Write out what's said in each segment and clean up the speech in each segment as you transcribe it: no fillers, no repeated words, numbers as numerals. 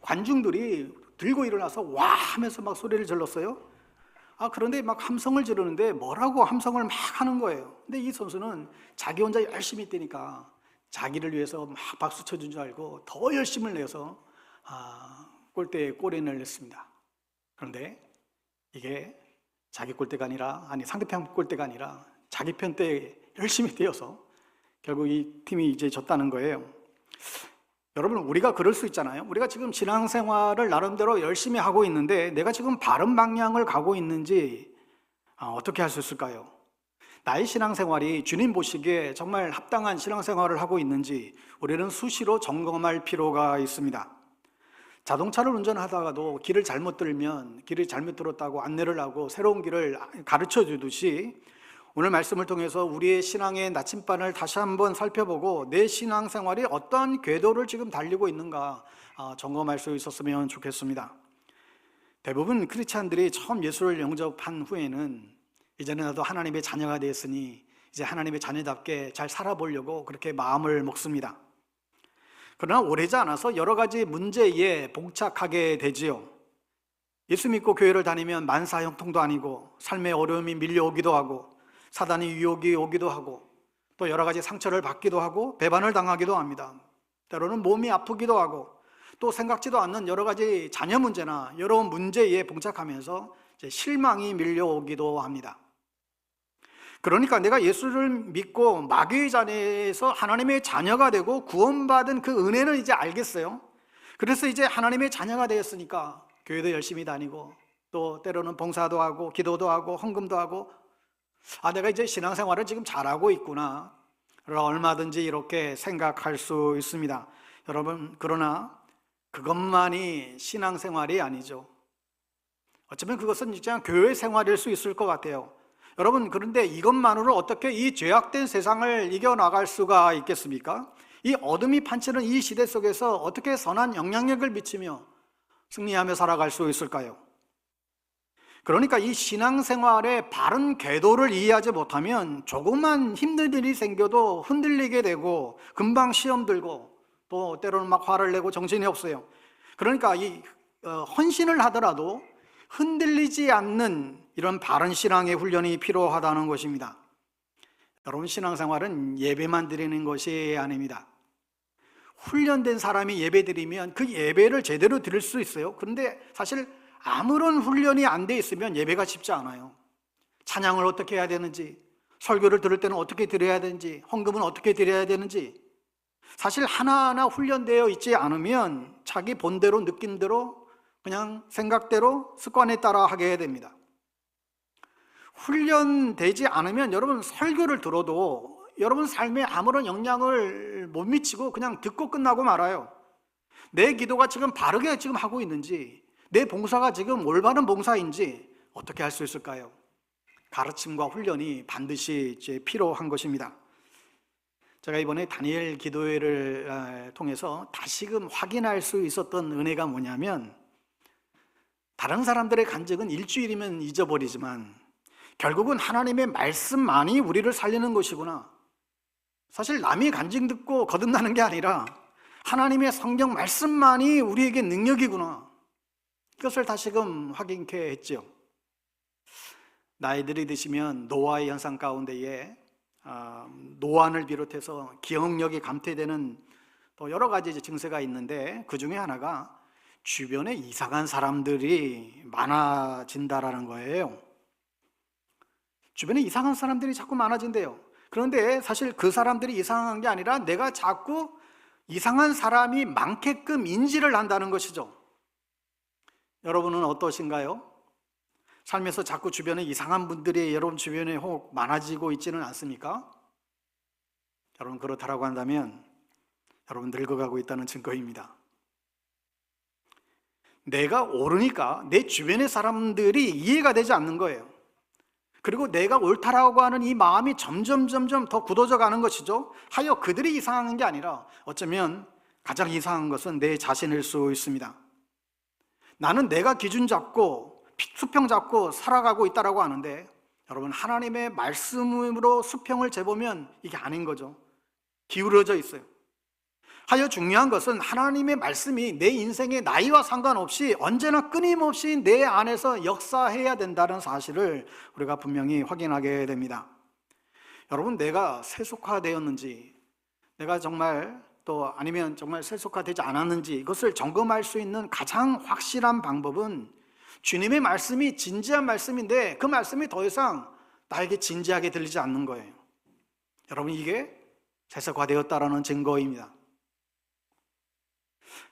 관중들이 들고 일어나서 와 하면서 막 소리를 질렀어요. 그런데 막 함성을 지르는데 뭐라고 함성을 막 하는 거예요. 근데 이 선수는 자기 혼자 열심히 뛰니까 자기를 위해서 막 박수 쳐준 줄 알고 더 열심을 내서 골대에 골인을 냈습니다. 그런데 이게 자기 골대가 아니라, 상대편 골대가 아니라 자기 편대에 열심히 뛰어서 결국 이 팀이 이제 졌다는 거예요. 여러분, 우리가 그럴 수 있잖아요. 우리가 지금 신앙생활을 나름대로 열심히 하고 있는데 내가 지금 바른 방향을 가고 있는지 어떻게 할 수 있을까요? 나의 신앙생활이 주님 보시기에 정말 합당한 신앙생활을 하고 있는지 우리는 수시로 점검할 필요가 있습니다. 자동차를 운전하다가도 길을 잘못 들면 길을 잘못 들었다고 안내를 하고 새로운 길을 가르쳐 주듯이 오늘 말씀을 통해서 우리의 신앙의 나침반을 다시 한번 살펴보고 내 신앙생활이 어떤 궤도를 지금 달리고 있는가 점검할 수 있었으면 좋겠습니다. 대부분 크리스찬들이 처음 예수를 영접한 후에는 이제는 나도 하나님의 자녀가 되었으니 이제 하나님의 자녀답게 잘 살아보려고 그렇게 마음을 먹습니다. 그러나 오래지 않아서 여러 가지 문제에 봉착하게 되지요. 예수 믿고 교회를 다니면 만사 형통도 아니고 삶의 어려움이 밀려오기도 하고 사단의 유혹이 오기도 하고 또 여러 가지 상처를 받기도 하고 배반을 당하기도 합니다. 때로는 몸이 아프기도 하고 또 생각지도 않는 여러 가지 자녀 문제나 여러 문제에 봉착하면서 이제 실망이 밀려오기도 합니다. 그러니까 내가 예수를 믿고 마귀의 자녀에서 하나님의 자녀가 되고 구원받은 그 은혜는 이제 알겠어요. 그래서 이제 하나님의 자녀가 되었으니까 교회도 열심히 다니고 또 때로는 봉사도 하고 기도도 하고 헌금도 하고 내가 이제 신앙생활을 지금 잘하고 있구나 얼마든지 이렇게 생각할 수 있습니다. 여러분, 그러나 그것만이 신앙생활이 아니죠. 어쩌면 그것은 그냥 교회 생활일 수 있을 것 같아요. 여러분, 그런데 이것만으로 어떻게 이 죄악된 세상을 이겨나갈 수가 있겠습니까? 이 어둠이 판치는 이 시대 속에서 어떻게 선한 영향력을 미치며 승리하며 살아갈 수 있을까요? 그러니까 이 신앙생활의 바른 궤도를 이해하지 못하면 조금만 힘든 일이 생겨도 흔들리게 되고 금방 시험 들고 또 때로는 막 화를 내고 정신이 없어요. 그러니까 이 헌신을 하더라도 흔들리지 않는 이런 바른 신앙의 훈련이 필요하다는 것입니다. 여러분, 신앙생활은 예배만 드리는 것이 아닙니다. 훈련된 사람이 예배 드리면 그 예배를 제대로 드릴 수 있어요. 그런데 사실 아무런 훈련이 안 돼 있으면 예배가 쉽지 않아요. 찬양을 어떻게 해야 되는지, 설교를 들을 때는 어떻게 드려야 되는지, 헌금은 어떻게 드려야 되는지 사실 하나하나 훈련되어 있지 않으면 자기 본대로 느낌대로 그냥 생각대로 습관에 따라 하게 됩니다. 훈련되지 않으면 여러분 설교를 들어도 여러분 삶에 아무런 영향을 못 미치고 그냥 듣고 끝나고 말아요. 내 기도가 지금 바르게 지금 하고 있는지 내 봉사가 지금 올바른 봉사인지 어떻게 할 수 있을까요? 가르침과 훈련이 반드시 이제 필요한 것입니다. 제가 이번에 다니엘 기도회를 통해서 다시금 확인할 수 있었던 은혜가 뭐냐면 다른 사람들의 간증은 일주일이면 잊어버리지만 결국은 하나님의 말씀만이 우리를 살리는 것이구나. 사실 남의 간증 듣고 거듭나는 게 아니라 하나님의 성경 말씀만이 우리에게 능력이구나. 이것을 다시금 확인케 했죠. 나이들이 드시면 노화의 현상 가운데에 노안을 비롯해서 기억력이 감퇴되는 또 여러 가지 증세가 있는데 그 중에 하나가 주변에 이상한 사람들이 많아진다라는 거예요. 주변에 이상한 사람들이 자꾸 많아진대요. 그런데 사실 그 사람들이 이상한 게 아니라 내가 자꾸 이상한 사람이 많게끔 인지를 한다는 것이죠. 여러분은 어떠신가요? 삶에서 자꾸 주변에 이상한 분들이 여러분 주변에 혹 많아지고 있지는 않습니까? 여러분, 그렇다라고 한다면 여러분 늙어가고 있다는 증거입니다. 내가 옳으니까 내 주변의 사람들이 이해가 되지 않는 거예요. 그리고 내가 옳다라고 하는 이 마음이 점점 더 굳어져 가는 것이죠. 하여 그들이 이상한 게 아니라 어쩌면 가장 이상한 것은 내 자신일 수 있습니다. 나는 내가 기준 잡고 수평 잡고 살아가고 있다라고 하는데 여러분, 하나님의 말씀으로 수평을 재보면 이게 아닌 거죠. 기울어져 있어요. 하여 중요한 것은 하나님의 말씀이 내 인생의 나이와 상관없이 언제나 끊임없이 내 안에서 역사해야 된다는 사실을 우리가 분명히 확인하게 됩니다. 여러분, 내가 세속화되었는지, 내가 정말 또 아니면 정말 세속화되지 않았는지 이것을 점검할 수 있는 가장 확실한 방법은 주님의 말씀이 진지한 말씀인데 그 말씀이 더 이상 나에게 진지하게 들리지 않는 거예요. 여러분, 이게 세속화되었다라는 증거입니다.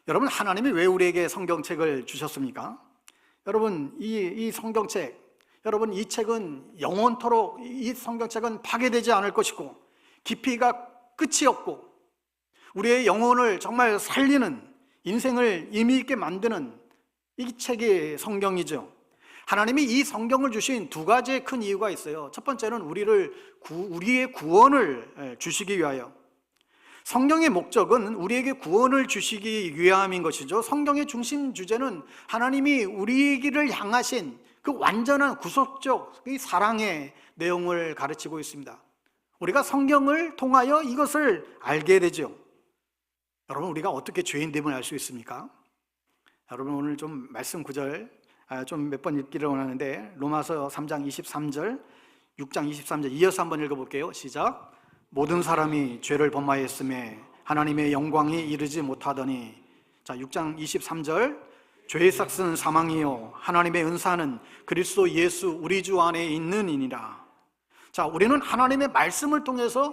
여러분, 하나님이 왜 우리에게 성경책을 주셨습니까? 여러분, 이 성경책, 여러분, 이 책은 영원토록, 이 성경책은 파괴되지 않을 것이고 깊이가 끝이 없고 우리의 영혼을 정말 살리는, 인생을 의미 있게 만드는 이 책이 성경이죠. 하나님이 이 성경을 주신 두 가지의 큰 이유가 있어요. 첫 번째는 우리의 구원을 주시기 위하여. 성경의 목적은 우리에게 구원을 주시기 위함인 것이죠. 성경의 중심 주제는 하나님이 우리를 향하신 그 완전한 구속적 사랑의 내용을 가르치고 있습니다. 우리가 성경을 통하여 이것을 알게 되죠. 여러분, 우리가 어떻게 죄인됨을 알 수 있습니까? 여러분, 오늘 좀 말씀 구절 좀 몇 번 읽기를 원하는데 로마서 3장 23절, 6장 23절 이어서 한번 읽어볼게요. 시작. 모든 사람이 죄를 범하였음에 하나님의 영광이 이르지 못하더니. 자, 6장 23절. 죄의 삭은 사망이요 하나님의 은사는 그리스도 예수 우리 주 안에 있는이니라. 자, 우리는 하나님의 말씀을 통해서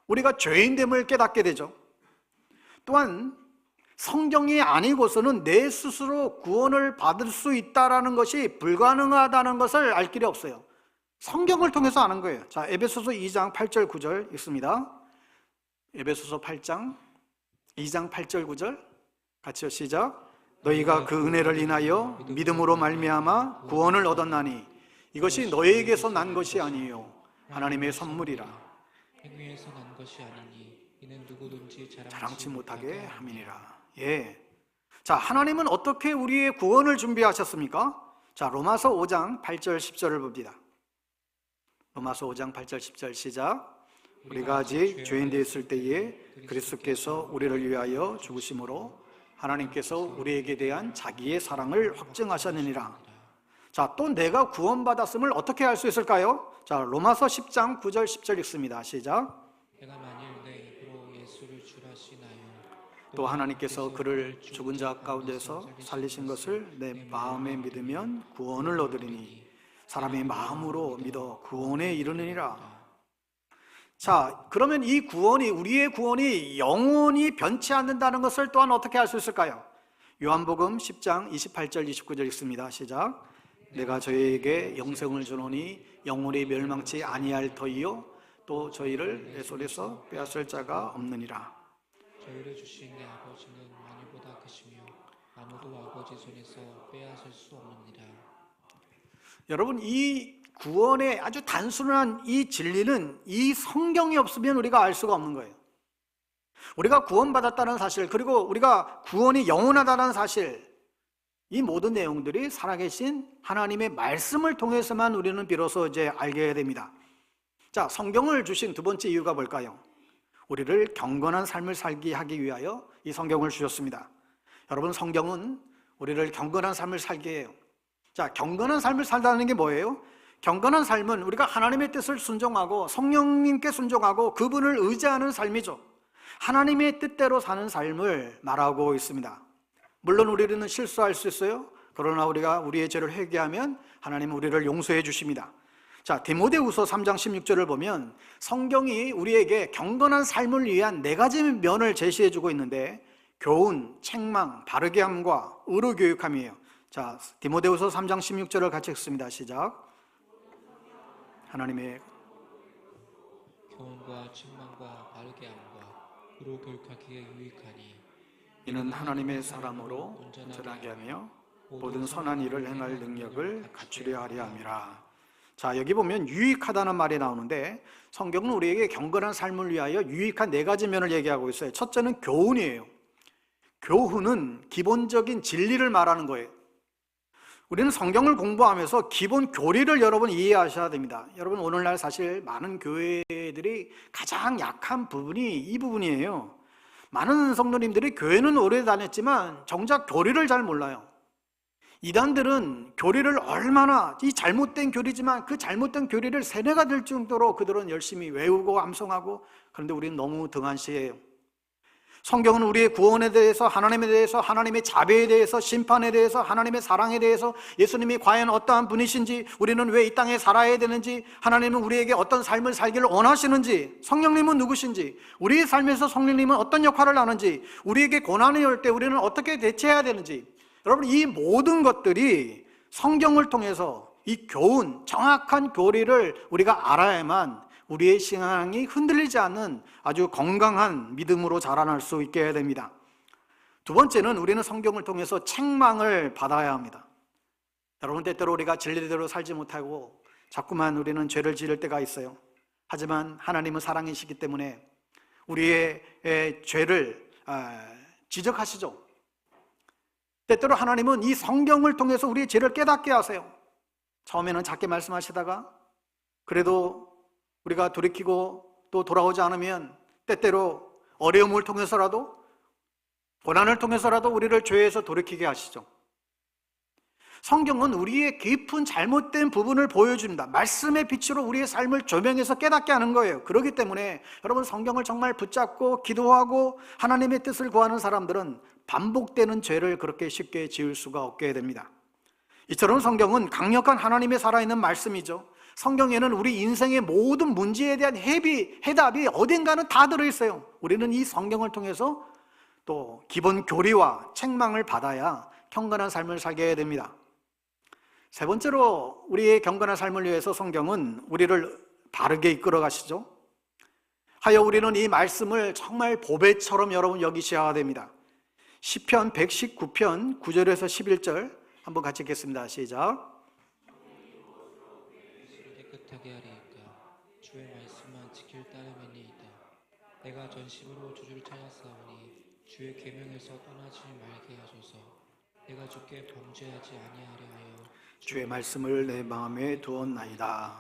우리가 죄인됨을 깨닫게 되죠. 또한 성경이 아니고서는 내 스스로 구원을 받을 수 있다는 것이 불가능하다는 것을 알 길이 없어요. 성경을 통해서 아는 거예요. 자, 에베소서 2장 8절 9절 읽습니다. 에베소서 8장 2장 8절 9절 같이요. 시작. 너희가 그 은혜를 인하여 믿음으로 말미암아 구원을 얻었나니 이것이 너희에게서 난 것이 아니요 하나님의 선물이라. 행위에서 난 것이 아니니 이는 누구든지 자랑치 못하게 함이니라. 예. 자, 하나님은 어떻게 우리의 구원을 준비하셨습니까? 자, 로마서 5장 8절 10절을 봅니다. 로마서 5장 8절 10절 시작. 우리가 아직 죄인 되었을 때에 그리스도께서 우리를 위하여 죽으심으로 하나님께서 우리에게 대한 자기의 사랑을 확증하셨느니라. 자, 또 내가 구원받았음을 어떻게 알 수 있을까요? 자, 로마서 10장 9절 10절 읽습니다. 시작. 내가 만일 내 입으로 예수를 주 하시나요? 또 하나님께서 그를 죽은 자 가운데서 살리신 것을 내 마음에 믿으면 구원을 얻으리니 사람의 마음으로 믿어 구원에 이르느니라. 자, 그러면 이 구원이, 우리의 구원이 영원히 변치 않는다는 것을 또한 어떻게 알 수 있을까요? 요한복음 10장 28절 29절 읽습니다. 시작. 내가 저희에게 영생을 주노니 영원히 멸망치 아니할 터이요 또 저희를 내 손에서 빼앗을 자가 없느니라. 저희를 주신 내 아버지는 만유보다 크시며 아무도 아버지 손에서 빼앗을 수 없느니라. 여러분, 이 구원의 아주 단순한 이 진리는 이 성경이 없으면 우리가 알 수가 없는 거예요. 우리가 구원받았다는 사실, 그리고 우리가 구원이 영원하다는 사실, 이 모든 내용들이 살아계신 하나님의 말씀을 통해서만 우리는 비로소 이제 알게 됩니다. 자, 성경을 주신 두 번째 이유가 뭘까요? 우리를 경건한 삶을 살게 하기 위하여 이 성경을 주셨습니다. 여러분, 성경은 우리를 경건한 삶을 살게 해요. 자, 경건한 삶을 살다는 게 뭐예요? 경건한 삶은 우리가 하나님의 뜻을 순종하고 성령님께 순종하고 그분을 의지하는 삶이죠. 하나님의 뜻대로 사는 삶을 말하고 있습니다. 물론 우리는 실수할 수 있어요. 그러나 우리가 우리의 죄를 회개하면 하나님은 우리를 용서해 주십니다. 자, 디모데후서 3장 16절을 보면 성경이 우리에게 경건한 삶을 위한 네 가지 면을 제시해 주고 있는데 교훈, 책망, 바르게 함과 의로 교육함이에요. 자, 디모데후서 3장 16절을 같이 읽습니다. 시작. 하나님의 교훈과 책망과 바르게 함과 의로 교육하기에 유익하니 이는 하나님의 사람으로 온전하게 하며 모든 선한 일을 행할 능력을 갖추려 하려 함이라. 자, 여기 보면 유익하다는 말이 나오는데 성경은 우리에게 경건한 삶을 위하여 유익한 네 가지 면을 얘기하고 있어요. 첫째는 교훈이에요. 교훈은 기본적인 진리를 말하는 거예요. 우리는 성경을 공부하면서 기본 교리를 여러분 이해하셔야 됩니다. 여러분, 오늘날 사실 많은 교회들이 가장 약한 부분이 이 부분이에요. 많은 성도님들이 교회는 오래 다녔지만 정작 교리를 잘 몰라요. 이단들은 교리를 얼마나, 이 잘못된 교리지만 그 잘못된 교리를 세뇌가 될 정도로 그들은 열심히 외우고 암송하고, 그런데 우리는 너무 등한시해요. 성경은 우리의 구원에 대해서, 하나님에 대해서, 하나님의 자비에 대해서, 심판에 대해서, 하나님의 사랑에 대해서, 예수님이 과연 어떠한 분이신지, 우리는 왜 이 땅에 살아야 되는지, 하나님은 우리에게 어떤 삶을 살기를 원하시는지, 성령님은 누구신지, 우리의 삶에서 성령님은 어떤 역할을 하는지, 우리에게 고난이 올 때 우리는 어떻게 대처해야 되는지, 여러분, 이 모든 것들이 성경을 통해서 이 교훈, 정확한 교리를 우리가 알아야만 우리의 신앙이 흔들리지 않는 아주 건강한 믿음으로 자라날 수 있게 해야 됩니다. 두 번째는 우리는 성경을 통해서 책망을 받아야 합니다. 여러분, 때때로 우리가 진리대로 살지 못하고 자꾸만 우리는 죄를 지을 때가 있어요. 하지만 하나님은 사랑이시기 때문에 우리의 죄를 지적하시죠. 때때로 하나님은 이 성경을 통해서 우리의 죄를 깨닫게 하세요. 처음에는 작게 말씀하시다가 그래도 우리가 돌이키고 또 돌아오지 않으면 때때로 어려움을 통해서라도, 고난을 통해서라도 우리를 죄에서 돌이키게 하시죠. 성경은 우리의 깊은 잘못된 부분을 보여줍니다. 말씀의 빛으로 우리의 삶을 조명해서 깨닫게 하는 거예요. 그렇기 때문에 여러분, 성경을 정말 붙잡고 기도하고 하나님의 뜻을 구하는 사람들은 반복되는 죄를 그렇게 쉽게 지을 수가 없게 됩니다. 이처럼 성경은 강력한 하나님의 살아있는 말씀이죠. 성경에는 우리 인생의 모든 문제에 대한 해답이 어딘가는 다 들어있어요. 우리는 이 성경을 통해서 또 기본 교리와 책망을 받아야 경건한 삶을 살게 해야 됩니다. 세 번째로 우리의 경건한 삶을 위해서 성경은 우리를 바르게 이끌어 가시죠. 하여 우리는 이 말씀을 정말 보배처럼 여러분 여기셔야 됩니다. 시편 119편 9절에서 11절 한번 같이 읽겠습니다. 시작. 깨끗하게 하리이까 주의 말씀만 지킬 따름이니이다. 내가 전심으로 주를 찾았사오니 주의 계명에서 떠나지 말게 하소서. 내가 주께 범죄하지 아니하려 하여 주의 말씀을 내 마음에 두었나이다.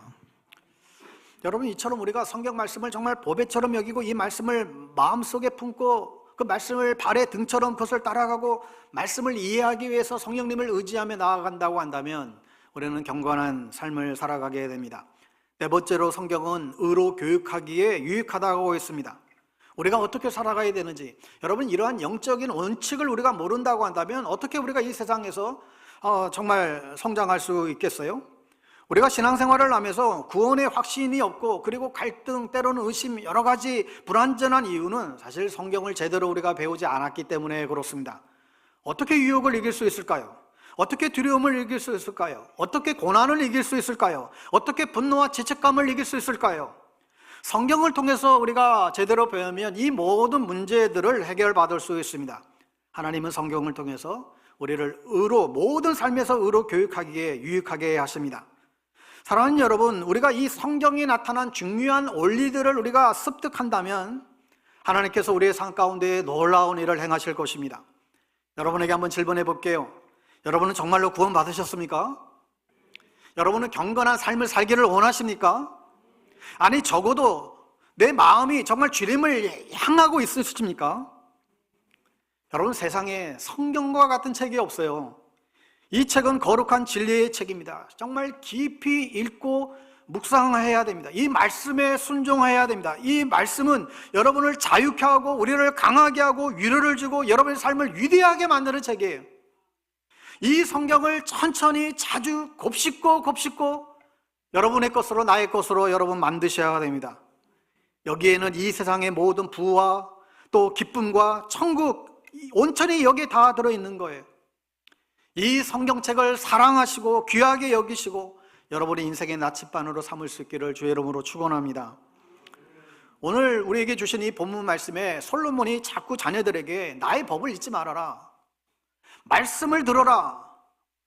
여러분, 이처럼 우리가 성경 말씀을 정말 보배처럼 여기고 이 말씀을 마음속에 품고 그 말씀을 발의 등처럼 그것을 따라가고 말씀을 이해하기 위해서 성령님을 의지하며 나아간다고 한다면 우리는 경건한 삶을 살아가게 됩니다. 네 번째로 성경은 의로 교육하기에 유익하다고 했습니다. 우리가 어떻게 살아가야 되는지, 여러분, 이러한 영적인 원칙을 우리가 모른다고 한다면 어떻게 우리가 이 세상에서 정말 성장할 수 있겠어요? 우리가 신앙생활을 하면서 구원의 확신이 없고, 그리고 갈등, 때로는 의심, 여러 가지 불완전한 이유는 사실 성경을 제대로 우리가 배우지 않았기 때문에 그렇습니다. 어떻게 유혹을 이길 수 있을까요? 어떻게 두려움을 이길 수 있을까요? 어떻게 고난을 이길 수 있을까요? 어떻게 분노와 죄책감을 이길 수 있을까요? 성경을 통해서 우리가 제대로 배우면 이 모든 문제들을 해결받을 수 있습니다. 하나님은 성경을 통해서 우리를 의로, 모든 삶에서 의로 교육하기에 유익하게 하십니다. 사랑하는 여러분, 우리가 이 성경에 나타난 중요한 원리들을 우리가 습득한다면 하나님께서 우리의 삶 가운데 놀라운 일을 행하실 것입니다. 여러분에게 한번 질문해 볼게요. 여러분은 정말로 구원 받으셨습니까? 여러분은 경건한 삶을 살기를 원하십니까? 아니, 적어도 내 마음이 정말 주님을 향하고 있으십니까? 여러분, 세상에 성경과 같은 책이 없어요. 이 책은 거룩한 진리의 책입니다. 정말 깊이 읽고 묵상해야 됩니다. 이 말씀에 순종해야 됩니다. 이 말씀은 여러분을 자유케 하고 우리를 강하게 하고 위로를 주고 여러분의 삶을 위대하게 만드는 책이에요. 이 성경을 천천히 자주 곱씹고 여러분의 것으로, 나의 것으로 여러분 만드셔야 됩니다. 여기에는 이 세상의 모든 부와 또 기쁨과 천국, 온전히 여기에 다 들어있는 거예요. 이 성경책을 사랑하시고 귀하게 여기시고 여러분의 인생의 나침반으로 삼을 수 있기를 주의 이름으로 축원합니다. 오늘 우리에게 주신 이 본문 말씀에 솔로몬이 자꾸 자녀들에게 나의 법을 잊지 말아라, 말씀을 들어라,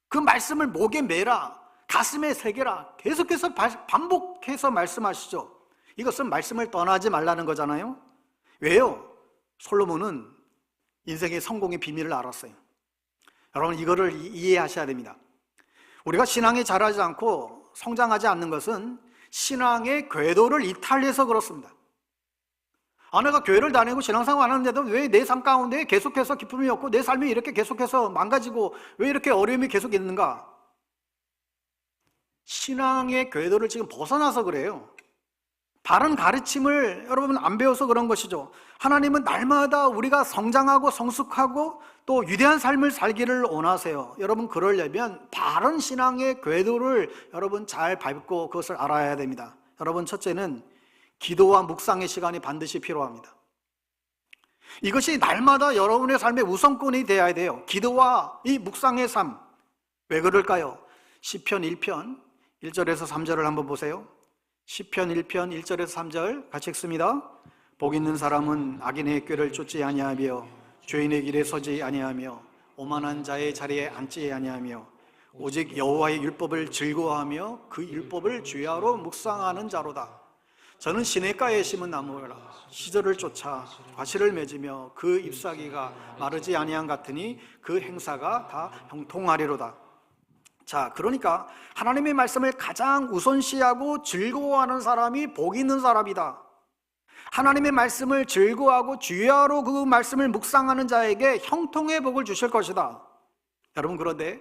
그 말씀을 목에 매라, 가슴에 새겨라, 계속해서 반복해서 말씀하시죠. 이것은 말씀을 떠나지 말라는 거잖아요. 왜요? 솔로몬은 인생의 성공의 비밀을 알았어요. 여러분, 이거를 이해하셔야 됩니다. 우리가 신앙에 자라지 않고 성장하지 않는 것은 신앙의 궤도를 이탈해서 그렇습니다. 내가 교회를 다니고 신앙생활 안 하는데도 왜 내 삶 가운데 계속해서 기쁨이 없고 내 삶이 이렇게 계속해서 망가지고 왜 이렇게 어려움이 계속 있는가? 신앙의 궤도를 지금 벗어나서 그래요. 바른 가르침을 여러분 안 배워서 그런 것이죠. 하나님은 날마다 우리가 성장하고 성숙하고 또 위대한 삶을 살기를 원하세요. 여러분 그러려면 바른 신앙의 궤도를 여러분 잘 밟고 그것을 알아야 됩니다. 여러분 첫째는 기도와 묵상의 시간이 반드시 필요합니다. 이것이 날마다 여러분의 삶의 우선권이 되어야 돼요. 기도와 이 묵상의 삶. 왜 그럴까요? 시편 1편 1절에서 3절을 한번 보세요. 시편 1편 1절에서 3절 같이 읽습니다. 복 있는 사람은 악인의 꾀를 쫓지 아니하며 죄인의 길에 서지 아니하며 오만한 자의 자리에 앉지 아니하며 오직 여호와의 율법을 즐거워하며 그 율법을 주야로 묵상하는 자로다. 저는 시냇가에 심은 나무라 시절을 쫓아 과실을 맺으며 그 잎사귀가 마르지 아니한 같으니 그 행사가 다 형통하리로다. 자, 그러니까 하나님의 말씀을 가장 우선시하고 즐거워하는 사람이 복 있는 사람이다. 하나님의 말씀을 즐거워하고 주야로 그 말씀을 묵상하는 자에게 형통의 복을 주실 것이다. 여러분 그런데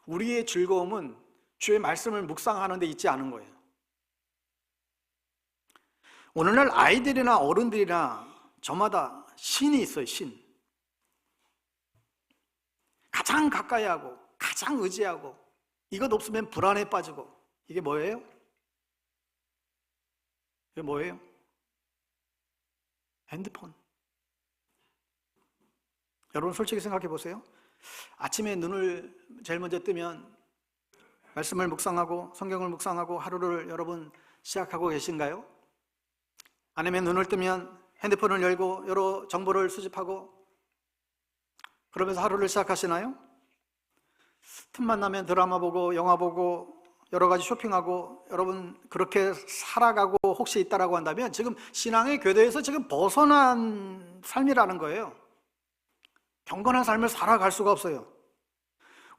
우리의 즐거움은 주의 말씀을 묵상하는 데 있지 않은 거예요. 오늘날 아이들이나 어른들이나 저마다 신이 있어요. 신. 가장 가까이 하고 가장 의지하고 이것 없으면 불안에 빠지고 이게 뭐예요? 이게 뭐예요? 핸드폰. 여러분 솔직히 생각해 보세요. 아침에 눈을 제일 먼저 뜨면 말씀을 묵상하고 성경을 묵상하고 하루를 여러분 시작하고 계신가요? 아니면 눈을 뜨면 핸드폰을 열고 여러 정보를 수집하고 그러면서 하루를 시작하시나요? 틈만 나면 드라마 보고 영화 보고 여러 가지 쇼핑하고 여러분 그렇게 살아가고 혹시 있다라고 한다면 지금 신앙의 궤도에서 지금 벗어난 삶이라는 거예요. 경건한 삶을 살아갈 수가 없어요.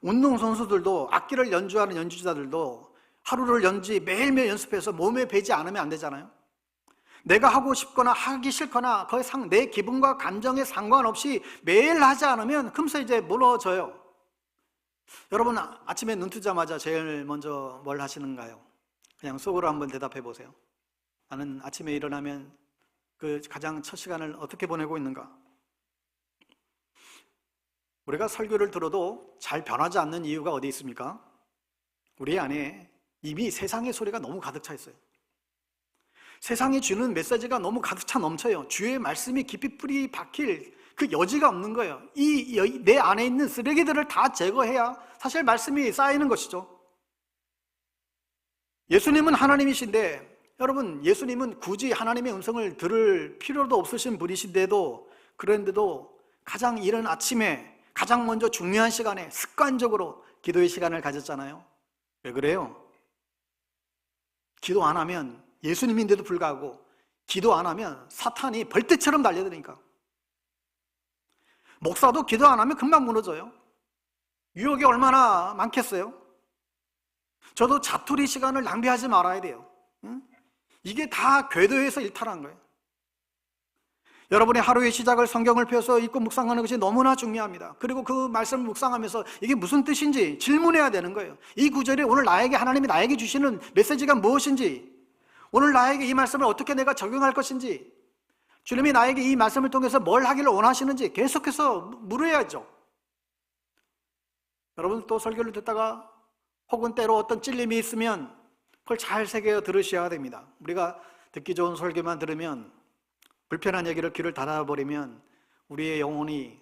운동선수들도 악기를 연주하는 연주자들도 하루를 연지 매일매일 연습해서 몸에 배지 않으면 안 되잖아요. 내가 하고 싶거나 하기 싫거나 내 기분과 감정에 상관없이 매일 하지 않으면 금세 이제 무너져요. 여러분 아침에 눈 뜨자마자 제일 먼저 뭘 하시는가요? 그냥 속으로 한번 대답해 보세요. 나는 아침에 일어나면 그 가장 첫 시간을 어떻게 보내고 있는가? 우리가 설교를 들어도 잘 변하지 않는 이유가 어디 있습니까? 우리 안에 이미 세상의 소리가 너무 가득 차 있어요. 세상이 주는 메시지가 너무 가득 차 넘쳐요. 주의 말씀이 깊이 뿌리 박힐 그 여지가 없는 거예요. 내 안에 있는 쓰레기들을 다 제거해야 사실 말씀이 쌓이는 것이죠. 예수님은 하나님이신데 여러분 예수님은 굳이 하나님의 음성을 들을 필요도 없으신 분이신데도 그런데도 가장 이른 아침에 가장 먼저 중요한 시간에 습관적으로 기도의 시간을 가졌잖아요. 왜 그래요? 기도 안 하면 예수님인데도 불구하고 기도 안 하면 사탄이 벌떼처럼 달려드니까. 목사도 기도 안 하면 금방 무너져요. 유혹이 얼마나 많겠어요? 저도 자투리 시간을 낭비하지 말아야 돼요. 응? 이게 다 궤도에서 일탈한 거예요. 여러분의 하루의 시작을 성경을 펴서 읽고 묵상하는 것이 너무나 중요합니다. 그리고 그 말씀을 묵상하면서 이게 무슨 뜻인지 질문해야 되는 거예요. 이 구절이 오늘 하나님이 나에게 주시는 메시지가 무엇인지, 오늘 나에게 이 말씀을 어떻게 내가 적용할 것인지, 주님이 나에게 이 말씀을 통해서 뭘 하기를 원하시는지 계속해서 물어야죠. 여러분 또 설교를 듣다가 혹은 때로 어떤 찔림이 있으면 그걸 잘 새겨 들으셔야 됩니다. 우리가 듣기 좋은 설교만 들으면, 불편한 얘기를 귀를 닫아버리면 우리의 영혼이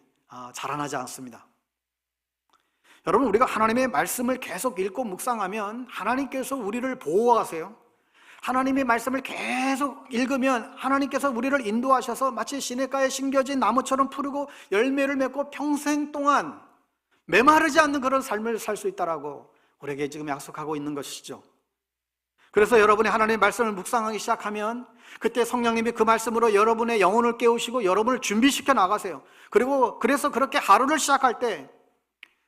자라나지 않습니다. 여러분 우리가 하나님의 말씀을 계속 읽고 묵상하면 하나님께서 우리를 보호하세요. 하나님의 말씀을 계속 읽으면 하나님께서 우리를 인도하셔서 마치 시냇가에 심겨진 나무처럼 푸르고 열매를 맺고 평생 동안 메마르지 않는 그런 삶을 살 수 있다라고 우리에게 지금 약속하고 있는 것이죠. 그래서 여러분이 하나님의 말씀을 묵상하기 시작하면 그때 성령님이 그 말씀으로 여러분의 영혼을 깨우시고 여러분을 준비시켜 나가세요. 그래서 그렇게 하루를 시작할 때,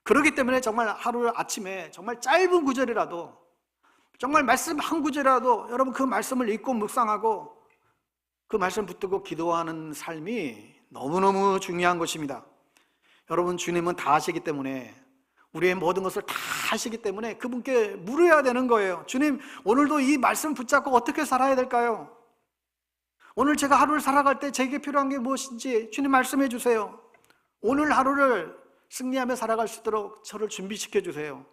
그렇기 때문에 정말 하루 아침에 정말 짧은 구절이라도, 정말 말씀 한 구절이라도 여러분 그 말씀을 읽고 묵상하고 그 말씀 붙들고 기도하는 삶이 너무너무 중요한 것입니다. 여러분, 주님은 다 아시기 때문에, 우리의 모든 것을 다 아시기 때문에 그분께 물어야 되는 거예요. 주님, 오늘도 이 말씀 붙잡고 어떻게 살아야 될까요? 오늘 제가 하루를 살아갈 때 제게 필요한 게 무엇인지 주님 말씀해 주세요. 오늘 하루를 승리하며 살아갈 수 있도록 저를 준비시켜 주세요.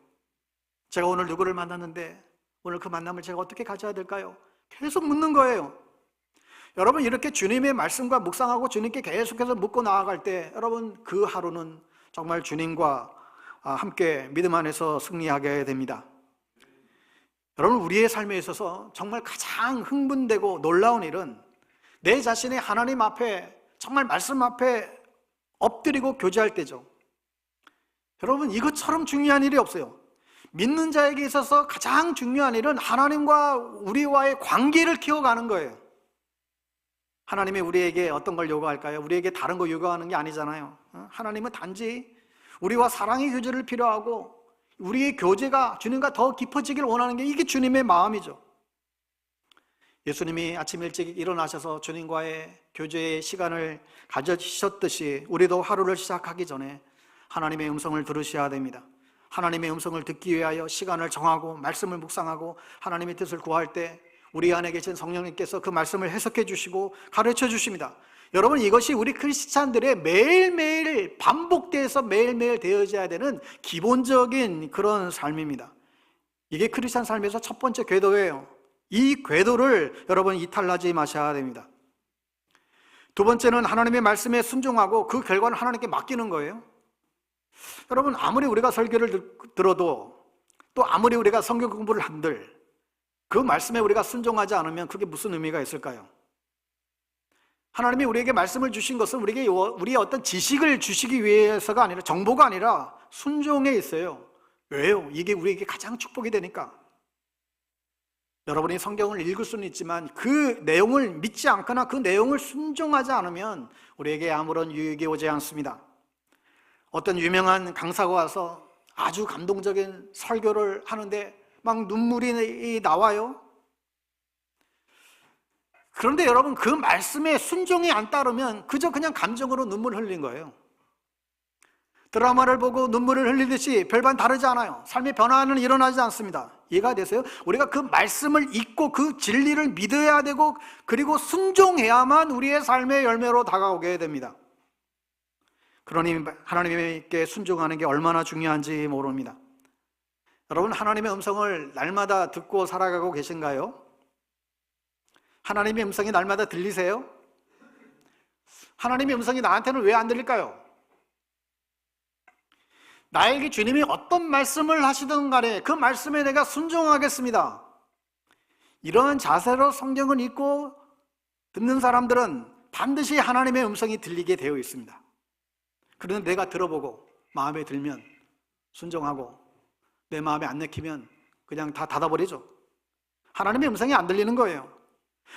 제가 오늘 누구를 만났는데 오늘 그 만남을 제가 어떻게 가져야 될까요? 계속 묻는 거예요. 여러분, 이렇게 주님의 말씀과 묵상하고 주님께 계속해서 묻고 나아갈 때 여러분, 그 하루는 정말 주님과 함께 믿음 안에서 승리하게 됩니다. 여러분, 우리의 삶에 있어서 정말 가장 흥분되고 놀라운 일은 내 자신이 하나님 앞에, 정말 말씀 앞에 엎드리고 교제할 때죠. 여러분, 이것처럼 중요한 일이 없어요. 믿는 자에게 있어서 가장 중요한 일은 하나님과 우리와의 관계를 키워가는 거예요. 하나님이 우리에게 어떤 걸 요구할까요? 우리에게 다른 거 요구하는 게 아니잖아요. 하나님은 단지 우리와 사랑의 교제를 필요하고 우리의 교제가 주님과 더 깊어지길 원하는 게, 이게 주님의 마음이죠. 예수님이 아침 일찍 일어나셔서 주님과의 교제의 시간을 가지셨듯이 우리도 하루를 시작하기 전에 하나님의 음성을 들으셔야 됩니다. 하나님의 음성을 듣기 위하여 시간을 정하고 말씀을 묵상하고 하나님의 뜻을 구할 때 우리 안에 계신 성령님께서 그 말씀을 해석해 주시고 가르쳐 주십니다. 여러분, 이것이 우리 크리스찬들의 매일매일 반복돼서 매일매일 되어져야 되는 기본적인 그런 삶입니다. 이게 크리스찬 삶에서 첫 번째 궤도예요. 이 궤도를 여러분 이탈하지 마셔야 됩니다. 두 번째는 하나님의 말씀에 순종하고 그 결과는 하나님께 맡기는 거예요. 여러분, 아무리 우리가 설교를 들어도 또 아무리 우리가 성경 공부를 한들 그 말씀에 우리가 순종하지 않으면 그게 무슨 의미가 있을까요? 하나님이 우리에게 말씀을 주신 것은 우리의 어떤 지식을 주시기 위해서가 아니라, 정보가 아니라 순종에 있어요. 왜요? 이게 우리에게 가장 축복이 되니까. 여러분이 성경을 읽을 수는 있지만 그 내용을 믿지 않거나 그 내용을 순종하지 않으면 우리에게 아무런 유익이 오지 않습니다. 어떤 유명한 강사가 와서 아주 감동적인 설교를 하는데 막 눈물이 나와요. 그런데 여러분, 그 말씀에 순종이 안 따르면 그저 그냥 감정으로 눈물 흘린 거예요. 드라마를 보고 눈물을 흘리듯이 별반 다르지 않아요. 삶의 변화는 일어나지 않습니다. 이해가 되세요? 우리가 그 말씀을 읽고 그 진리를 믿어야 되고 그리고 순종해야만 우리의 삶의 열매로 다가오게 됩니다. 그러니 하나님께 순종하는 게 얼마나 중요한지 모릅니다. 여러분, 하나님의 음성을 날마다 듣고 살아가고 계신가요? 하나님의 음성이 날마다 들리세요? 하나님의 음성이 나한테는 왜 안 들릴까요? 나에게 주님이 어떤 말씀을 하시든 간에 그 말씀에 내가 순종하겠습니다. 이런 자세로 성경을 읽고 듣는 사람들은 반드시 하나님의 음성이 들리게 되어 있습니다. 그런데 내가 들어보고 마음에 들면 순종하고 내 마음에 안 내키면 그냥 다 닫아버리죠. 하나님의 음성이 안 들리는 거예요.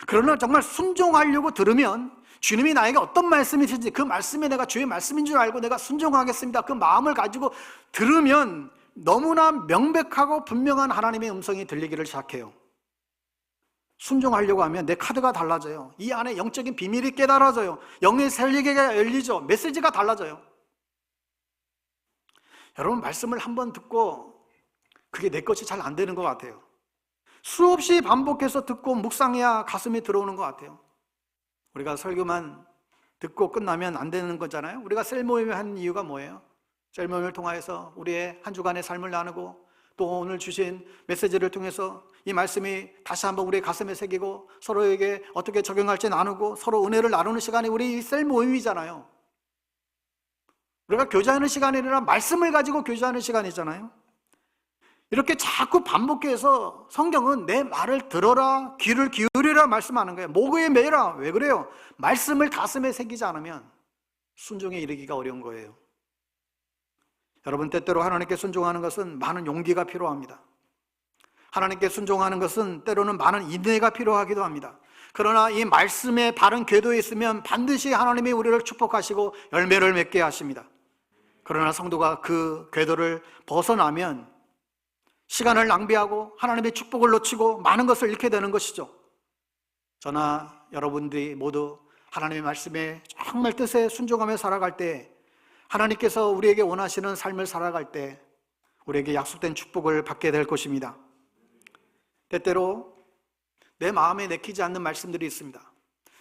그러나 정말 순종하려고 들으면 주님이 나에게 어떤 말씀이신지 그 말씀에 내가 주의 말씀인 줄 알고 내가 순종하겠습니다, 그 마음을 가지고 들으면 너무나 명백하고 분명한 하나님의 음성이 들리기를 시작해요. 순종하려고 하면 내 카드가 달라져요. 이 안에 영적인 비밀이 깨달아져요. 영의 세계가 열리죠. 메시지가 달라져요. 여러분, 말씀을 한번 듣고 그게 내 것이 잘 안 되는 것 같아요. 수없이 반복해서 듣고 묵상해야 가슴에 들어오는 것 같아요. 우리가 설교만 듣고 끝나면 안 되는 거잖아요. 우리가 셀 모임을 하는 이유가 뭐예요? 셀 모임을 통해서 우리의 한 주간의 삶을 나누고 또 오늘 주신 메시지를 통해서 이 말씀이 다시 한번 우리의 가슴에 새기고 서로에게 어떻게 적용할지 나누고 서로 은혜를 나누는 시간이 우리 셀 모임이잖아요. 우리가 교제하는 시간이 아니라 말씀을 가지고 교제하는 시간이잖아요. 이렇게 자꾸 반복해서 성경은 내 말을 들어라, 귀를 기울이라 말씀하는 거예요. 목에 매라. 왜 그래요? 말씀을 가슴에 새기지 않으면 순종에 이르기가 어려운 거예요. 여러분, 때때로 하나님께 순종하는 것은 많은 용기가 필요합니다. 하나님께 순종하는 것은 때로는 많은 인내가 필요하기도 합니다. 그러나 이 말씀의 바른 궤도에 있으면 반드시 하나님이 우리를 축복하시고 열매를 맺게 하십니다. 그러나 성도가 그 궤도를 벗어나면 시간을 낭비하고 하나님의 축복을 놓치고 많은 것을 잃게 되는 것이죠. 저나 여러분들이 모두 하나님의 말씀에 정말 뜻에 순종하며 살아갈 때, 하나님께서 우리에게 원하시는 삶을 살아갈 때 우리에게 약속된 축복을 받게 될 것입니다. 때때로 내 마음에 내키지 않는 말씀들이 있습니다.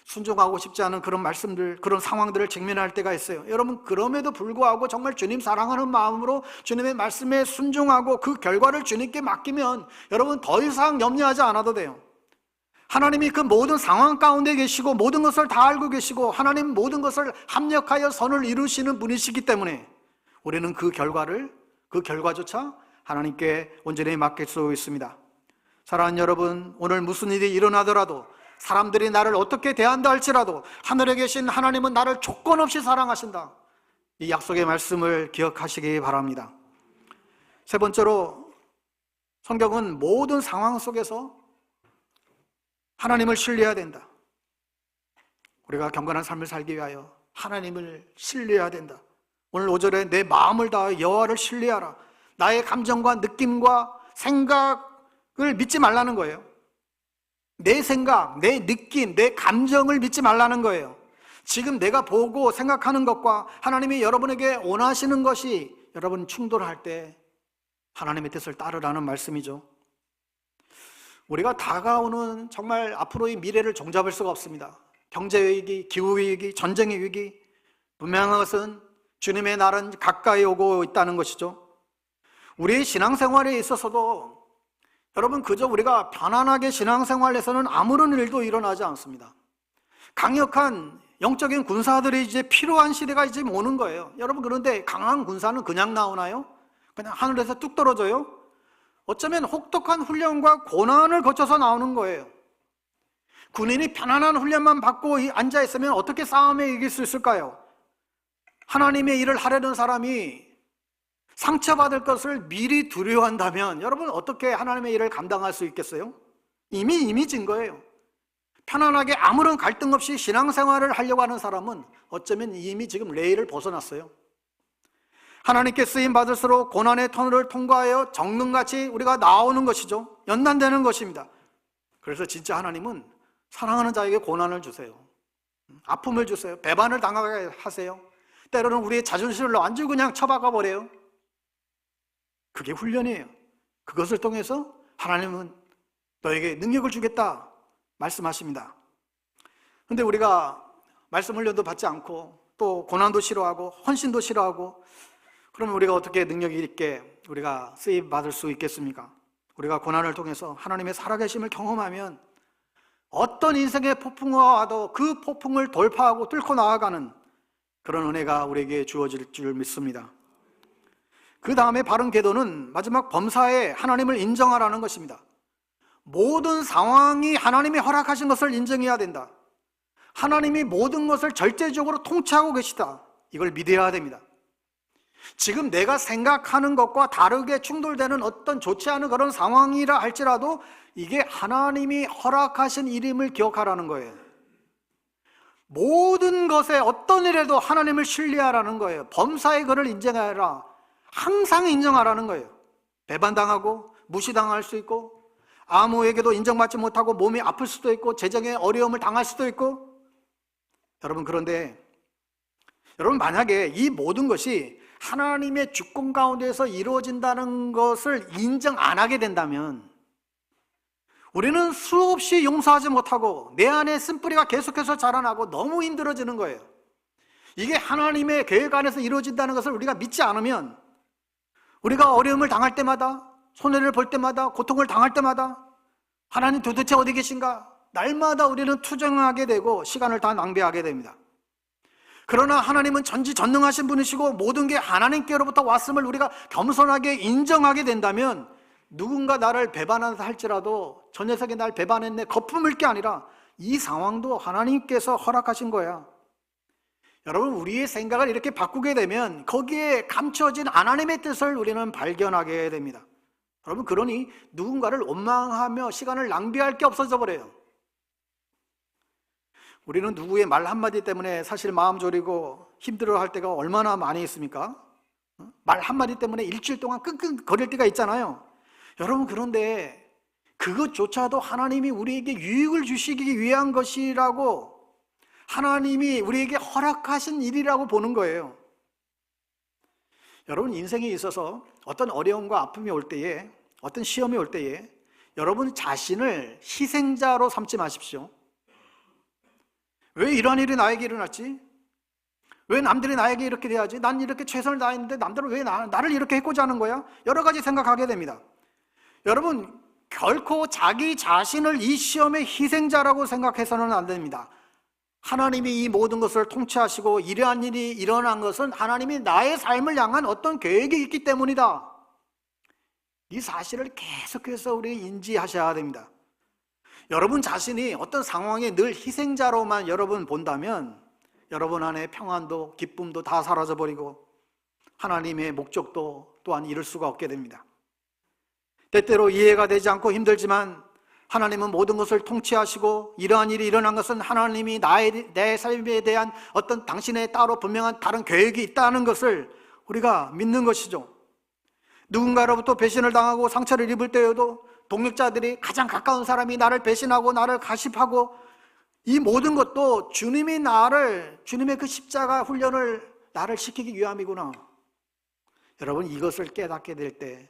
순종하고 싶지 않은 그런 말씀들, 그런 상황들을 직면할 때가 있어요. 여러분, 그럼에도 불구하고 정말 주님 사랑하는 마음으로 주님의 말씀에 순종하고 그 결과를 주님께 맡기면 여러분 더 이상 염려하지 않아도 돼요. 하나님이 그 모든 상황 가운데 계시고 모든 것을 다 알고 계시고 하나님 모든 것을 합력하여 선을 이루시는 분이시기 때문에 우리는 그 결과조차 하나님께 온전히 맡길 수 있습니다. 사랑하는 여러분, 오늘 무슨 일이 일어나더라도, 사람들이 나를 어떻게 대한다 할지라도 하늘에 계신 하나님은 나를 조건 없이 사랑하신다. 이 약속의 말씀을 기억하시기 바랍니다. 세 번째로, 성경은 모든 상황 속에서 하나님을 신뢰해야 된다. 우리가 경건한 삶을 살기 위하여 하나님을 신뢰해야 된다. 오늘 5절에 내 마음을 다하여 여호와를 신뢰하라. 나의 감정과 느낌과 생각을 믿지 말라는 거예요. 내 생각, 내 느낌, 내 감정을 믿지 말라는 거예요. 지금 내가 보고 생각하는 것과 하나님이 여러분에게 원하시는 것이 여러분 충돌할 때 하나님의 뜻을 따르라는 말씀이죠. 우리가 다가오는 정말 앞으로의 미래를 종잡을 수가 없습니다. 경제위기, 기후위기, 전쟁의 위기, 분명한 것은 주님의 날은 가까이 오고 있다는 것이죠. 우리의 신앙생활에 있어서도 여러분, 그저 우리가 편안하게 신앙생활에서는 아무런 일도 일어나지 않습니다. 강력한 영적인 군사들이 이제 필요한 시대가 이제 오는 거예요. 여러분, 그런데 강한 군사는 그냥 나오나요? 그냥 하늘에서 뚝 떨어져요? 어쩌면 혹독한 훈련과 고난을 거쳐서 나오는 거예요. 군인이 편안한 훈련만 받고 앉아있으면 어떻게 싸움에 이길 수 있을까요? 하나님의 일을 하려는 사람이 상처받을 것을 미리 두려워한다면 여러분 어떻게 하나님의 일을 감당할 수 있겠어요? 이미 진 거예요. 편안하게 아무런 갈등 없이 신앙생활을 하려고 하는 사람은 어쩌면 이미 지금 레일을 벗어났어요. 하나님께 쓰임받을수록 고난의 터널을 통과하여 정릉같이 우리가 나오는 것이죠. 연단되는 것입니다. 그래서 진짜 하나님은 사랑하는 자에게 고난을 주세요. 아픔을 주세요. 배반을 당하게 하세요. 때로는 우리의 자존심을 완전히 그냥 쳐박아 버려요. 그게 훈련이에요. 그것을 통해서 하나님은 너에게 능력을 주겠다 말씀하십니다. 그런데 우리가 말씀 훈련도 받지 않고 또 고난도 싫어하고 헌신도 싫어하고 그러면 우리가 어떻게 능력 있게 우리가 쓰임 받을 수 있겠습니까? 우리가 고난을 통해서 하나님의 살아계심을 경험하면 어떤 인생의 폭풍과 와도 그 폭풍을 돌파하고 뚫고 나아가는 그런 은혜가 우리에게 주어질 줄 믿습니다. 그 다음에 바른 계도는 마지막 범사에 하나님을 인정하라는 것입니다. 모든 상황이 하나님이 허락하신 것을 인정해야 된다. 하나님이 모든 것을 절대적으로 통치하고 계시다. 이걸 믿어야 됩니다. 지금 내가 생각하는 것과 다르게 충돌되는 어떤 좋지 않은 그런 상황이라 할지라도 이게 하나님이 허락하신 일임을 기억하라는 거예요. 모든 것에 어떤 일에도 하나님을 신뢰하라는 거예요. 범사의 그를 인정하라. 항상 인정하라는 거예요. 배반당하고 무시당할 수 있고 아무에게도 인정받지 못하고 몸이 아플 수도 있고 재정에 어려움을 당할 수도 있고 여러분, 그런데 여러분 만약에 이 모든 것이 하나님의 주권 가운데서 이루어진다는 것을 인정 안 하게 된다면 우리는 수없이 용서하지 못하고 내 안에 쓴뿌리가 계속해서 자라나고 너무 힘들어지는 거예요. 이게 하나님의 계획 안에서 이루어진다는 것을 우리가 믿지 않으면 우리가 어려움을 당할 때마다 손해를 볼 때마다 고통을 당할 때마다 하나님 도대체 어디 계신가? 날마다 우리는 투정하게 되고 시간을 다 낭비하게 됩니다. 그러나 하나님은 전지전능하신 분이시고 모든 게 하나님께로부터 왔음을 우리가 겸손하게 인정하게 된다면 누군가 나를 배반한다 할지라도 저 녀석이 날 배반했네 거품을 게 아니라 이 상황도 하나님께서 허락하신 거야. 여러분, 우리의 생각을 이렇게 바꾸게 되면 거기에 감춰진 하나님의 뜻을 우리는 발견하게 됩니다. 여러분, 그러니 누군가를 원망하며 시간을 낭비할 게 없어져 버려요. 우리는 누구의 말 한마디 때문에 사실 마음 졸이고 힘들어할 때가 얼마나 많이 있습니까? 말 한마디 때문에 일주일 동안 끙끙거릴 때가 있잖아요. 여러분, 그런데 그것조차도 하나님이 우리에게 유익을 주시기 위한 것이라고, 하나님이 우리에게 허락하신 일이라고 보는 거예요. 여러분, 인생에 있어서 어떤 어려움과 아픔이 올 때에, 어떤 시험이 올 때에 여러분 자신을 희생자로 삼지 마십시오. 왜 이러한 일이 나에게 일어났지? 왜 남들이 나에게 이렇게 돼야지? 난 이렇게 최선을 다했는데 남들은 왜 나를 이렇게 해코지 하는 거야? 여러 가지 생각하게 됩니다. 여러분, 결코 자기 자신을 이 시험의 희생자라고 생각해서는 안 됩니다. 하나님이 이 모든 것을 통치하시고 이러한 일이 일어난 것은 하나님이 나의 삶을 향한 어떤 계획이 있기 때문이다. 이 사실을 계속해서 우리 인지하셔야 됩니다. 여러분 자신이 어떤 상황에 늘 희생자로만 여러분 본다면 여러분 안에 평안도 기쁨도 다 사라져버리고 하나님의 목적도 또한 이룰 수가 없게 됩니다. 때때로 이해가 되지 않고 힘들지만 하나님은 모든 것을 통치하시고 이러한 일이 일어난 것은 하나님이 내 삶에 대한 어떤 당신의 따로 분명한 다른 계획이 있다는 것을 우리가 믿는 것이죠. 누군가로부터 배신을 당하고 상처를 입을 때에도 동역자들이 가장 가까운 사람이 나를 배신하고 나를 가십하고, 이 모든 것도 주님의 그 십자가 훈련을 나를 시키기 위함이구나. 여러분, 이것을 깨닫게 될 때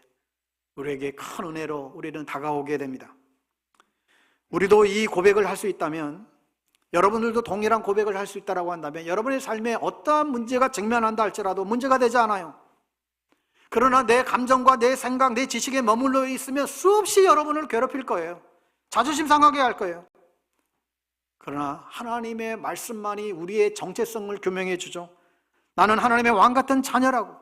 우리에게 큰 은혜로 우리는 다가오게 됩니다. 우리도 이 고백을 할 수 있다면, 여러분들도 동일한 고백을 할 수 있다고 한다면 여러분의 삶에 어떠한 문제가 직면한다 할지라도 문제가 되지 않아요. 그러나 내 감정과 내 생각, 내 지식에 머물러 있으면 수없이 여러분을 괴롭힐 거예요. 자존심 상하게 할 거예요. 그러나 하나님의 말씀만이 우리의 정체성을 규명해 주죠. 나는 하나님의 왕 같은 자녀라고.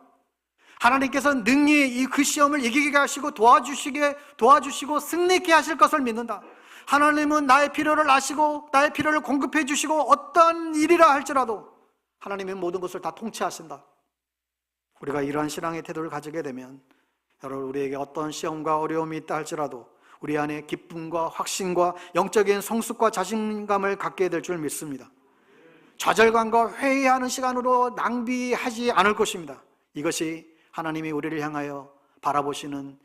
하나님께서 능히 그 시험을 이기게 하시고 도와주시고 승리케 하실 것을 믿는다. 하나님은 나의 필요를 아시고 나의 필요를 공급해 주시고 어떤 일이라 할지라도 하나님은 모든 것을 다 통치하신다. 우리가 이러한 신앙의 태도를 가지게 되면 여러분, 우리에게 어떤 시험과 어려움이 있다 할지라도 우리 안에 기쁨과 확신과 영적인 성숙과 자신감을 갖게 될 줄 믿습니다. 좌절감과 회의하는 시간으로 낭비하지 않을 것입니다. 이것이 하나님이 우리를 향하여 바라보시는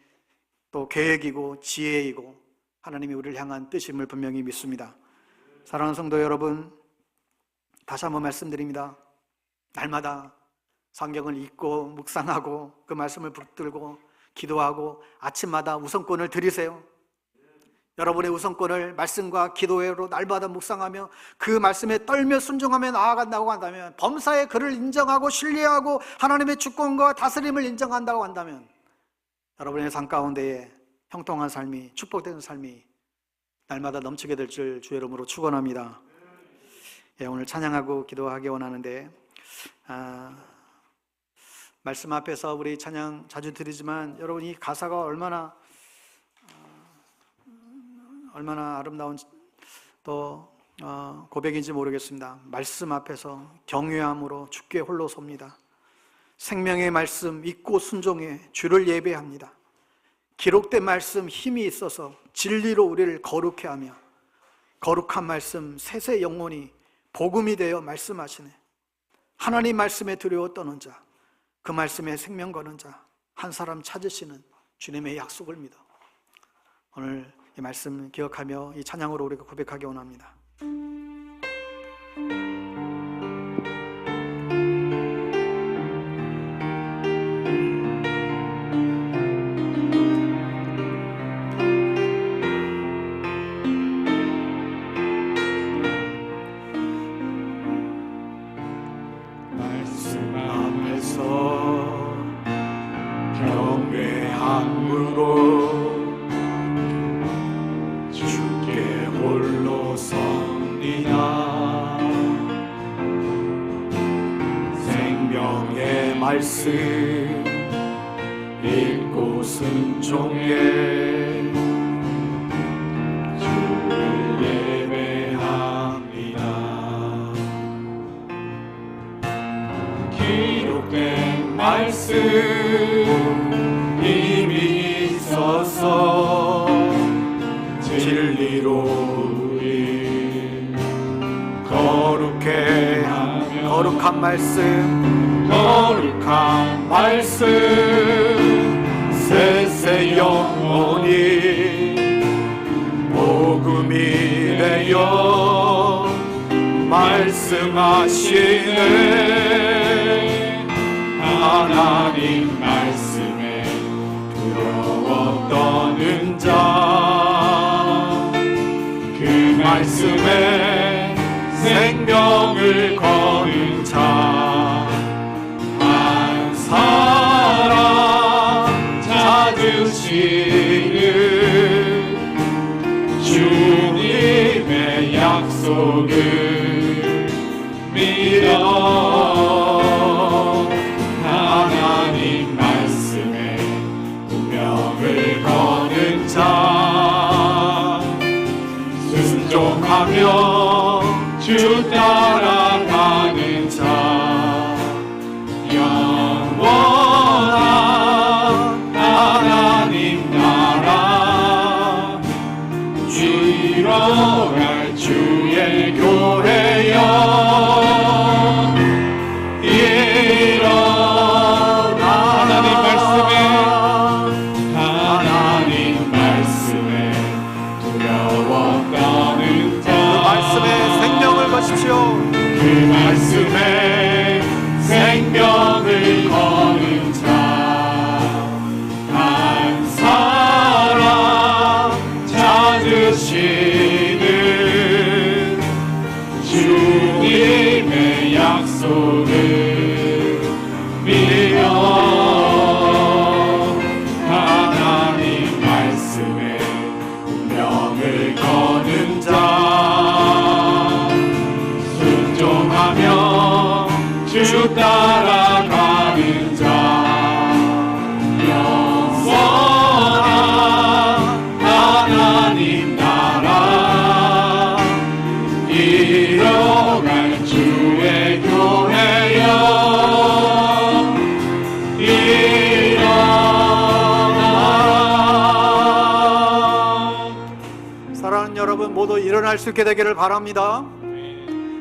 또 계획이고 지혜이고 하나님이 우리를 향한 뜻임을 분명히 믿습니다. 사랑하는 성도 여러분, 다시 한번 말씀드립니다. 날마다 성경을 읽고 묵상하고 그 말씀을 붙들고 기도하고 아침마다 우선권을 드리세요. 여러분의 우선권을 말씀과 기도회로 날마다 묵상하며 그 말씀에 떨며 순종하며 나아간다고 한다면, 범사의 그를 인정하고 신뢰하고 하나님의 주권과 다스림을 인정한다고 한다면 여러분의 삶 가운데에 형통한 삶이, 축복되는 삶이 날마다 넘치게 될 줄 주의 이름으로 축원합니다. 오늘 찬양하고 기도하기 원하는데, 말씀 앞에서 우리 찬양 자주 드리지만 여러분, 이 가사가 얼마나 아름다운 또 고백인지 모르겠습니다. 말씀 앞에서 경외함으로 주께 홀로 섭니다. 생명의 말씀 믿고 순종해 주를 예배합니다. 기록된 말씀 힘이 있어서 진리로 우리를 거룩해 하며 거룩한 말씀 세세 영혼이 복음이 되어 말씀하시네. 하나님 말씀에 두려워 떠는 자, 그 말씀에 생명 거는 자 한 사람 찾으시는 주님의 약속을 믿어 오늘 이 말씀 기억하며 이 찬양으로 우리가 고백하기 원합니다. 말씀 앞에서 경외함으로 주께 홀로 섭니다. 생명의 말씀 읽고 순종해 주를 예배합니다. 기록된 말씀 힘이 있어서 진리로 우리 거룩해 하며 거룩한 말씀, 거룩한 말씀 세세 영원히 복음이 되어 말씀하시네. 하나님 말씀에 두려워 떠는 자, 그 말씀에 생명을 거는 자, 한 사람 찾으시는 주님의 약속을 믿어. 하나님 말씀에 운명을 거는 자, 순종하며 주 따라가는 자, 영원한 하나님 나라 이뤄갈 주의 교회여, 일어나. 하나님 말씀에 두려워 떠는 자, 그 말씀에 생명을 거십시오. 그 말씀에 생명을 거는 자, 한 사람 찾으시는 주님의 약속을 믿어. 하나님 말씀에 운명을 거는 자, 순종하며 주 따라가는 자, 영원한 하나님 나라 이뤄갈 주의 교회여, 일어나라. 사랑하는 여러분, 모두 일어날 수 있게 되기를 바랍니다.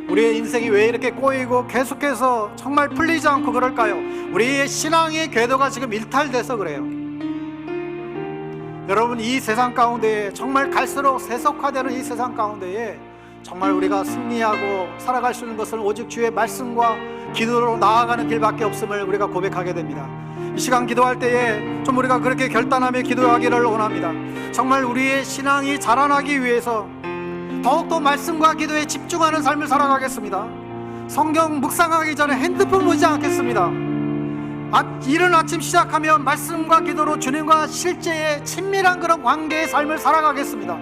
우리의 인생이 왜 이렇게 꼬이고 계속해서 정말 풀리지 않고 그럴까요? 우리의 신앙의 궤도가 지금 일탈돼서 그래요. 여러분, 이 세상 가운데에 정말 갈수록 세속화되는 이 세상 가운데에 정말 우리가 승리하고 살아갈 수 있는 것은 오직 주의 말씀과 기도로 나아가는 길밖에 없음을 우리가 고백하게 됩니다. 이 시간 기도할 때에 좀 우리가 그렇게 결단하며 기도하기를 원합니다. 정말 우리의 신앙이 자라나기 위해서 더욱더 말씀과 기도에 집중하는 삶을 살아가겠습니다. 성경 묵상하기 전에 핸드폰 보지 않겠습니다. 이른 아침 시작하면 말씀과 기도로 주님과 실제의 친밀한 그런 관계의 삶을 살아가겠습니다.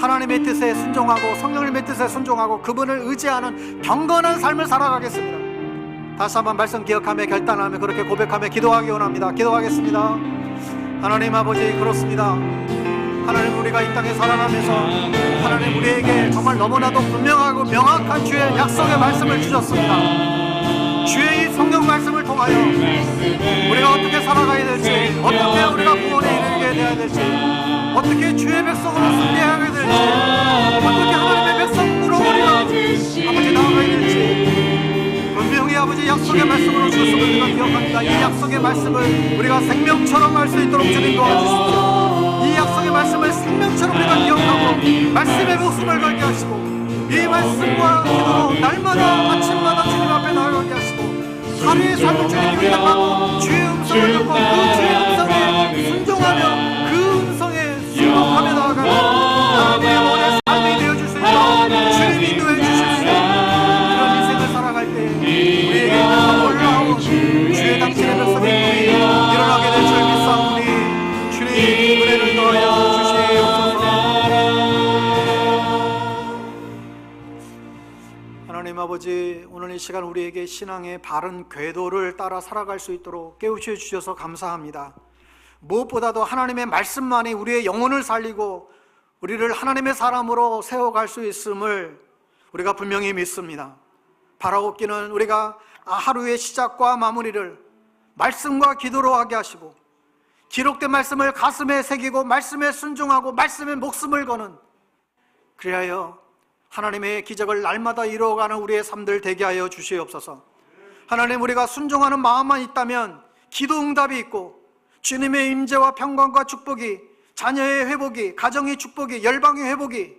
하나님의 뜻에 순종하고 성령님의 뜻에 순종하고 그분을 의지하는 경건한 삶을 살아가겠습니다. 다시 한번 말씀 기억하며 결단하며 그렇게 고백하며 기도하기 원합니다. 기도하겠습니다. 하나님 아버지, 그렇습니다. 하나님, 우리가 이 땅에 살아가면서 하나님 우리에게 정말 너무나도 분명하고 명확한 주의 약속의 말씀을 주셨습니다. 주의 이 성경 말씀을 통하여 우리가 어떻게 살아가야 될지, 어떻게 우리가 구원에 이르게 되어야 될지, 어떻게 주의 백성으로 승리하게 될지, 어떻게 하나님의 백성으로 우리가 아버지 나아가야 될지 분명히 아버지 약속의 말씀으로 주셨음을 우리가 기억합니다. 이 약속의 말씀을 우리가 생명처럼 할 수 있도록 주님 도와주십시오. 이 약속의 말씀을 생명처럼 우리가 기억하고 말씀의 목숨을 걸게 하시고 이 말씀과 기도로 날마다 아침마다 주님 앞에 나아가게 하시고 하루의 삶을 주님 부탁하고 주의 음성을 듣고 그 주의 음성에 순종하며 그 음성에 순종하며 나아가는 하나님의 원의 삶이 되어줄 수 있도록 주님 인도해 주십시오. 그런 인생을 살아갈 때 우리에게 놀라운 주의 당신의 백성의 꿈이 일어나게 될 줄 믿사오니 주님 은혜를 더하여 주시옵소서. 하나님 아버지, 오늘 이 시간 우리에게 신앙의 바른 궤도를 따라 살아갈 수 있도록 깨우쳐 주셔서 감사합니다. 무엇보다도 하나님의 말씀만이 우리의 영혼을 살리고 우리를 하나님의 사람으로 세워갈 수 있음을 우리가 분명히 믿습니다. 바라옵기는 우리가 하루의 시작과 마무리를 말씀과 기도로 하게 하시고 기록된 말씀을 가슴에 새기고 말씀에 순종하고 말씀에 목숨을 거는, 그리하여 하나님의 기적을 날마다 이루어가는 우리의 삶들 되게 하여 주시옵소서. 하나님, 우리가 순종하는 마음만 있다면 기도 응답이 있고 주님의 임재와 평강과 축복이 자녀의 회복이, 가정의 축복이, 열방의 회복이,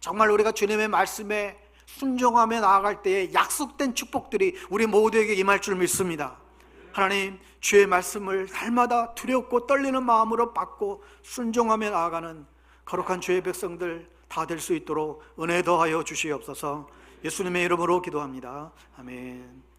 정말 우리가 주님의 말씀에 순종하며 나아갈 때에 약속된 축복들이 우리 모두에게 임할 줄 믿습니다. 하나님, 주의 말씀을 날마다 두렵고 떨리는 마음으로 받고 순종하며 나아가는 거룩한 주의 백성들 다 될 수 있도록 은혜 더하여 주시옵소서. 예수님의 이름으로 기도합니다. 아멘.